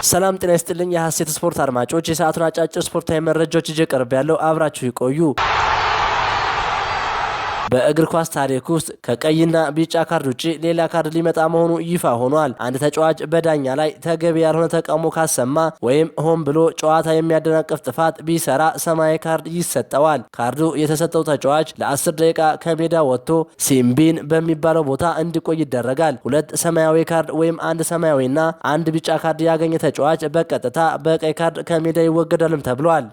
ሰላም ጤና ይስጥልኝ የሐሴት ስፖርት አድማጮች፣ የሰዓቱን አጫጭር ስፖርታዊ መረጃዎች ይዤ ቀርብ ያለው አብራችሁ ይቆዩ። በእግር ኳስ ታሪክ ውስጥ ከቀይና ቢጫ ካርድ ውጪ ሌላ ካርድ ሊመጣ መሆኑ ይፋ ሆኗል። አንድ ተጫዋች በዳኛ ላይ ተገቢ ያልሆነ ተቃውሞ ካሰማ ወይም ሆን ብሎ ጨዋታ የሚያደናቅፍ ጥፋት ቢሰራ ሰማያዊ ካርድ ይሰጠዋል። ካርዱ የተሰጠው ተጫዋች ለ10 ደቂቃ ከሜዳ ወጥቶ ሲምቢን በሚባለው ቦታ እንዲቆይ ይደረጋል። ሁለት ሰማያዊ ካርድ ወይም አንድ ሰማያዊና አንድ ቢጫ ካርድ ያገኘ ተጫዋች በቀጥታ በቀይ ካርድ ከሜዳ ይወገዳልም ተብሏል።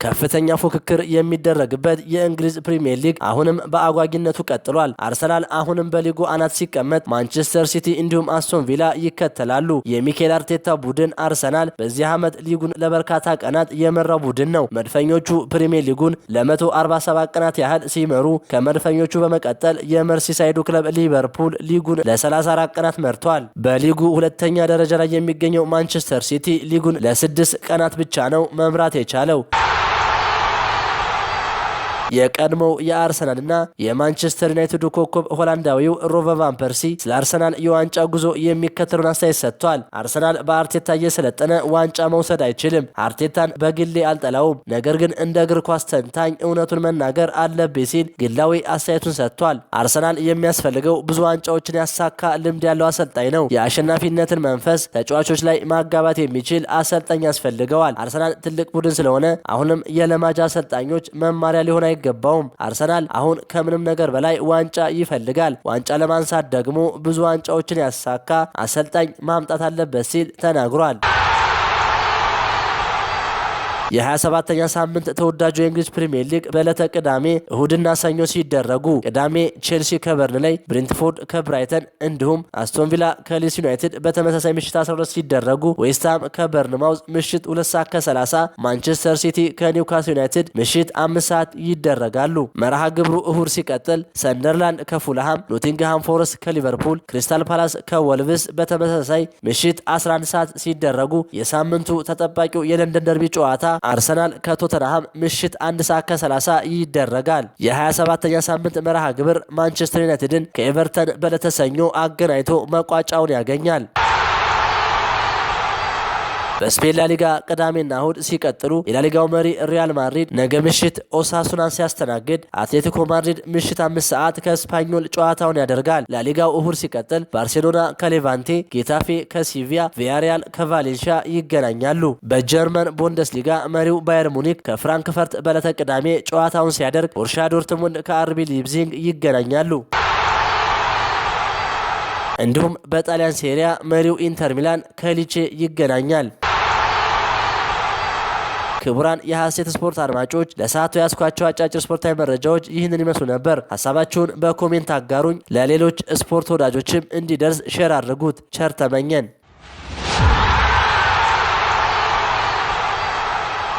ከፍተኛ ፉክክር የሚደረግበት የእንግሊዝ ፕሪሚየር ሊግ አሁንም በአጓጊነቱ ቀጥሏል። አርሰናል አሁንም በሊጉ አናት ሲቀመጥ፣ ማንቸስተር ሲቲ እንዲሁም አስቶን ቪላ ይከተላሉ። የሚኬል አርቴታ ቡድን አርሰናል በዚህ ዓመት ሊጉን ለበርካታ ቀናት የመራው ቡድን ነው። መድፈኞቹ ፕሪሚየር ሊጉን ለ147 ቀናት ያህል ሲመሩ፣ ከመድፈኞቹ በመቀጠል የመርሲሳይዱ ክለብ ሊቨርፑል ሊጉን ለ34 ቀናት መርቷል። በሊጉ ሁለተኛ ደረጃ ላይ የሚገኘው ማንቸስተር ሲቲ ሊጉን ለ6 ቀናት ብቻ ነው መምራት የቻለው። የቀድሞው የአርሰናልና የማንቸስተር ዩናይትድ ኮከብ ሆላንዳዊው ሮበ ቫን ፐርሲ ስለ አርሰናል የዋንጫ ጉዞ የሚከተሉን አስተያየት ሰጥቷል። አርሰናል በአርቴታ እየሰለጠነ ዋንጫ መውሰድ አይችልም። አርቴታን በግሌ አልጠላውም፣ ነገር ግን እንደ እግር ኳስ ተንታኝ እውነቱን መናገር አለብኝ ሲል ግላዊ አስተያየቱን ሰጥቷል። አርሰናል የሚያስፈልገው ብዙ ዋንጫዎችን ያሳካ ልምድ ያለው አሰልጣኝ ነው። የአሸናፊነትን መንፈስ ተጫዋቾች ላይ ማጋባት የሚችል አሰልጣኝ ያስፈልገዋል። አርሰናል ትልቅ ቡድን ስለሆነ አሁንም የለማጅ አሰልጣኞች መማሪያ ሊሆን አይገባውም። አርሰናል አሁን ከምንም ነገር በላይ ዋንጫ ይፈልጋል። ዋንጫ ለማንሳት ደግሞ ብዙ ዋንጫዎችን ያሳካ አሰልጣኝ ማምጣት አለበት ሲል ተናግሯል። የ27ኛ ሳምንት ተወዳጁ የእንግሊዝ ፕሪሚየር ሊግ በዕለተ ቅዳሜ፣ እሁድና ሰኞ ሲደረጉ ቅዳሜ ቼልሲ ከበርንሌይ፣ ብሬንትፎርድ ከብራይተን እንዲሁም አስቶን ቪላ ከሊድስ ዩናይትድ በተመሳሳይ ምሽት 12 ሲደረጉ ዌስትሃም ከበርንማውዝ ምሽት 2 ሰዓት ከ30፣ ማንቸስተር ሲቲ ከኒውካስል ዩናይትድ ምሽት 5 ሰዓት ይደረጋሉ። መርሃ ግብሩ እሁድ ሲቀጥል ሰንደርላንድ ከፉልሃም፣ ኖቲንግሃም ፎረስት ከሊቨርፑል፣ ክሪስታል ፓላስ ከወልቭስ በተመሳሳይ ምሽት 11 ሰዓት ሲደረጉ የሳምንቱ ተጠባቂው የለንደን ደርቢ ጨዋታ አርሰናል ከቶተንሃም ምሽት 1 ሰዓት ከ30 ይደረጋል። የ27ኛ ሳምንት መርሃ ግብር ማንቸስተር ዩናይትድን ከኤቨርተን በዕለተ ሰኞ አገናኝቶ መቋጫውን ያገኛል። በስፔን ላሊጋ ቅዳሜና እሁድ ሲቀጥሉ የላሊጋው መሪ ሪያል ማድሪድ ነገ ምሽት ኦሳሱናን ሲያስተናግድ፣ አትሌቲኮ ማድሪድ ምሽት 5 ሰዓት ከስፓኞል ጨዋታውን ያደርጋል። ላሊጋው እሁድ ሲቀጥል ባርሴሎና ከሌቫንቴ፣ ጌታፌ ከሲቪያ፣ ቪያሪያል ከቫሌንሺያ ይገናኛሉ። በጀርመን ቡንደስሊጋ መሪው ባየር ሙኒክ ከፍራንክፈርት በዕለተ ቅዳሜ ጨዋታውን ሲያደርግ፣ ቦሩሲያ ዶርትሙንድ ከአርቢ ሊፕዚግ ይገናኛሉ። እንዲሁም በጣሊያን ሴሪያ መሪው ኢንተር ሚላን ከሊቼ ይገናኛል። ክቡራን የሐሴት ስፖርት አድማጮች ለሰዓቱ ያስኳቸው አጫጭር ስፖርታዊ መረጃዎች ይህንን ይመስሉ ነበር። ሐሳባችሁን በኮሜንት አጋሩኝ። ለሌሎች ስፖርት ወዳጆችም እንዲደርስ ሼር አድርጉት። ቸር ተመኘን።